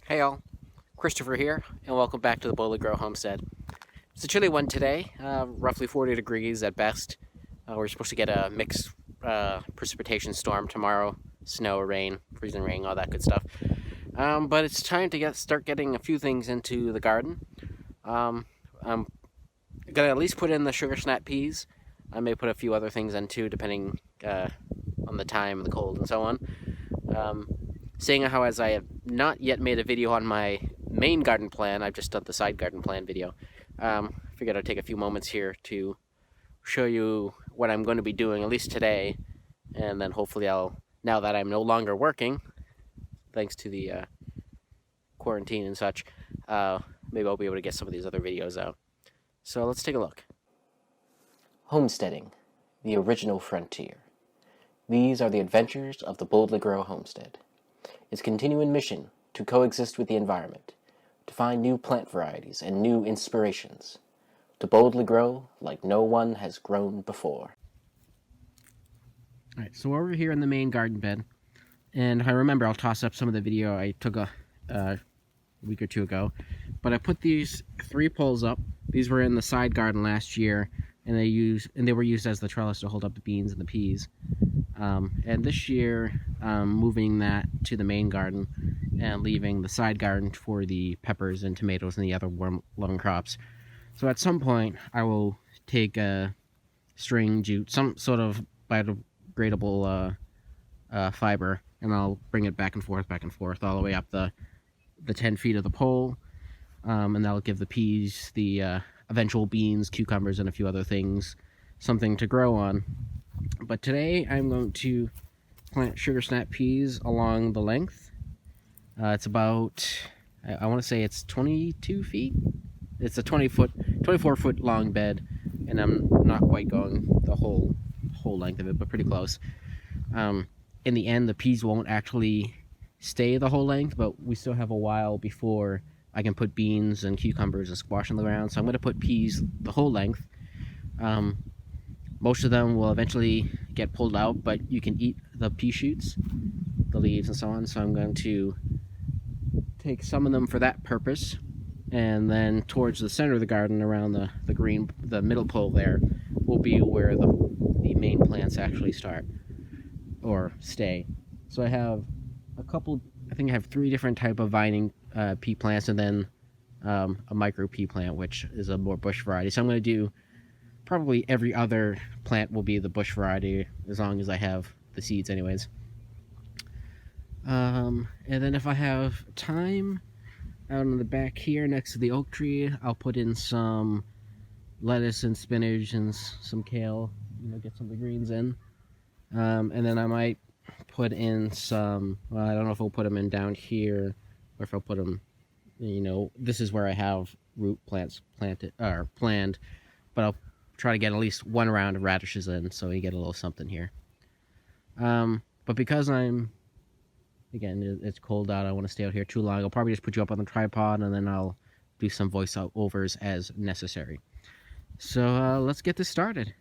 Hey all, Christopher here, and welcome back to the Boldly Grow Homestead. It's a chilly one today, roughly 40 degrees at best. We're supposed to get a mixed precipitation storm tomorrow, snow, rain, freezing rain, all that good stuff. But it's time to start getting a few things into the garden. I'm gonna at least put in the sugar snap peas. I may put a few other things in too, depending on the time, the cold, and so on. Seeing how as I have not yet made a video on my main garden plan, I've just done the side garden plan video. Figured I'd take a few moments here to show you what I'm going to be doing, at least today, and then hopefully now that I'm no longer working, thanks to the quarantine and such, maybe I'll be able to get some of these other videos out. So let's take a look. Homesteading, the original frontier. These are the adventures of the Boldly Grow Homestead. Its continuing mission to coexist with the environment, to find new plant varieties and new inspirations, to boldly grow like no one has grown before. Alright, so we're over here in the main garden bed, and I remember I'll toss up some of the video I took a week or two ago, but I put these 3 poles up. These were in the side garden last year, and they were used as the trellis to hold up the beans and the peas. And this year, moving that to the main garden and leaving the side garden for the peppers and tomatoes and the other warm-loving crops. So at some point, I will take a string jute, some sort of biodegradable fiber, and I'll bring it back and forth, all the way up the 10 feet of the pole, and that'll give the peas, the eventual beans, cucumbers, and a few other things, something to grow on. But today I'm going to plant sugar snap peas along the length. It's about, I want to say it's 22 feet. It's a 24 foot long bed, and I'm not quite going the whole length of it, but pretty close. In the end, the peas won't actually stay the whole length, but we still have a while before I can put beans and cucumbers and squash on the ground. So I'm going to put peas the whole length. Most of them will eventually get pulled out, but you can eat the pea shoots, the leaves and so on. So I'm going to take some of them for that purpose, and then towards the center of the garden, around the middle pole there, will be where the main plants actually start or stay. So I have I think I have 3 different type of vining pea plants, and then a micro pea plant, which is a more bush variety. So I'm going to do probably every other plant will be the bush variety, as long as I have the seeds anyways. And then if I have time, out in the back here next to the oak tree, I'll put in some lettuce and spinach and some kale, get some of the greens in. And then I might put in some, well, I don't know if I'll put them in down here, or if I'll put them, this is where I have root plants planned, but I'll try to get at least 1 round of radishes in, so you get a little something here. But because it's cold out, I don't want to stay out here too long, I'll probably just put you up on the tripod, and then I'll do some voiceovers as necessary. So let's get this started.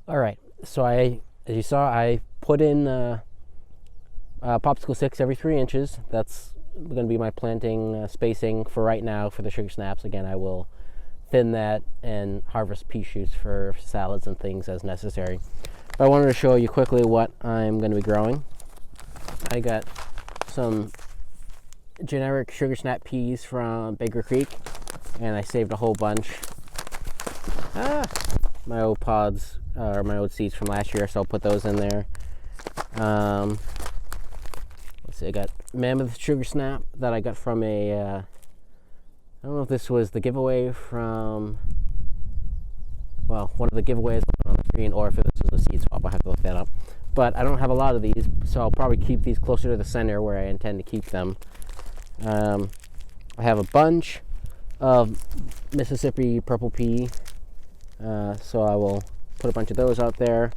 Alright, so as you saw, I put in popsicle sticks every 3 inches. That's going to be my planting spacing for right now for the sugar snaps. Again, I will thin that and harvest pea shoots for salads and things as necessary. But I wanted to show you quickly what I'm going to be growing. I got some generic sugar snap peas from Baker Creek, and I saved a whole bunch. My old pods, or my old seeds from last year, so I'll put those in there. Let's see, I got Mammoth Sugar Snap that I got from I don't know if this was the giveaway from, one of the giveaways on the screen, or if this was a seed swap. I'll have to look that up. But I don't have a lot of these, so I'll probably keep these closer to the center where I intend to keep them. I have a bunch of Mississippi purple pea, so I will put a bunch of those out there.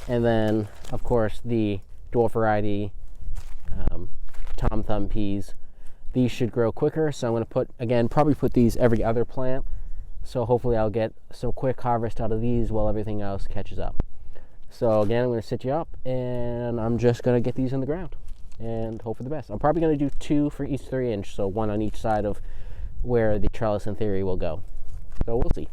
And then, of course, the dwarf variety Tom Thumb peas. These should grow quicker, so I'm going to probably put these every other plant. So hopefully I'll get some quick harvest out of these while everything else catches up. So again, I'm going to sit you up, and I'm just going to get these in the ground and hope for the best. I'm probably going to do 2 for each 3-inch, so 1 on each side of where the trellis in theory will go. So we'll see.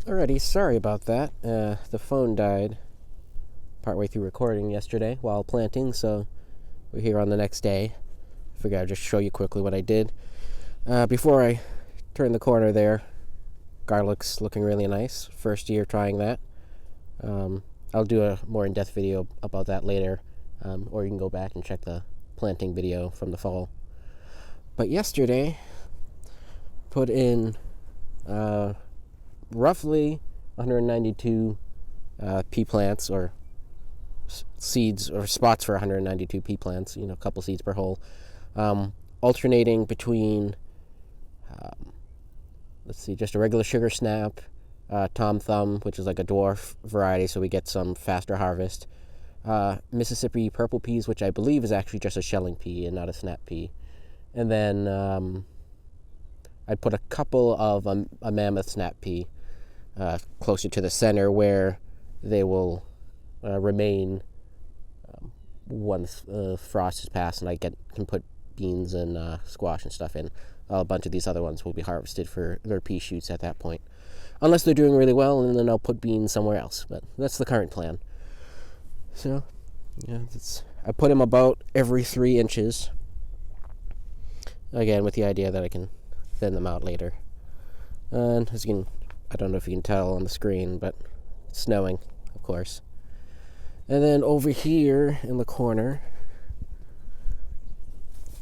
Alrighty, sorry about that. The phone died partway through recording yesterday while planting, so we're here on the next day. Figured I'd just show you quickly what I did. Before I turn the corner there, garlic's looking really nice. First year trying that. I'll do a more in-depth video about that later, or you can go back and check the planting video from the fall. But yesterday, put in roughly 192 pea plants, or seeds, or spots for 192 pea plants, a couple seeds per hole, alternating between just a regular sugar snap, Tom Thumb, which is like a dwarf variety, so we get some faster harvest, Mississippi purple peas, which I believe is actually just a shelling pea and not a snap pea, and then I'd put a couple of a mammoth snap pea closer to the center, where they will remain once frost is passed, and I can put beans and squash and stuff in. A bunch of these other ones will be harvested for their pea shoots at that point, unless they're doing really well, and then I'll put beans somewhere else. But that's the current plan. So, yeah, I put them about every 3 inches. Again, with the idea that I can thin them out later. And as you can, I don't know if you can tell on the screen, but it's snowing, of course. And then over here in the corner,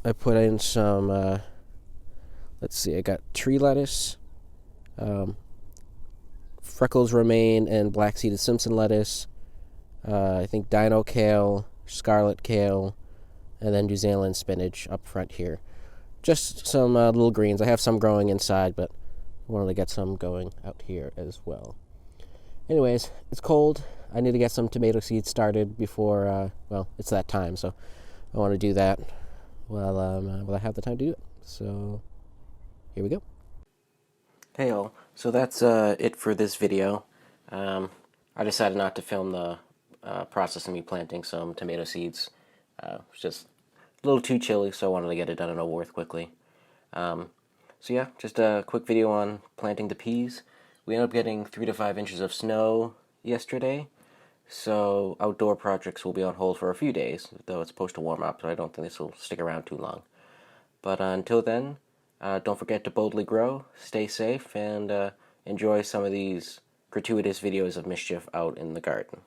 I put in some, I got tree lettuce, Freckles romaine, and black-seeded Simpson lettuce. I think dino kale, scarlet kale, and then New Zealand spinach up front here. Just some little greens. I have some growing inside, but I wanted to get some going out here as well. Anyways, it's cold. I need to get some tomato seeds started before, it's that time, so I want to do that while I have the time to do it. So, here we go. Hey all, so that's it for this video. I decided not to film the process of me planting some tomato seeds. It was just a little too chilly, so I wanted to get it done and over with quickly. So yeah, just a quick video on planting the peas. We ended up getting 3 to 5 inches of snow yesterday, so outdoor projects will be on hold for a few days, though it's supposed to warm up, so I don't think this will stick around too long. But until then, don't forget to boldly grow, stay safe, and enjoy some of these gratuitous videos of mischief out in the garden.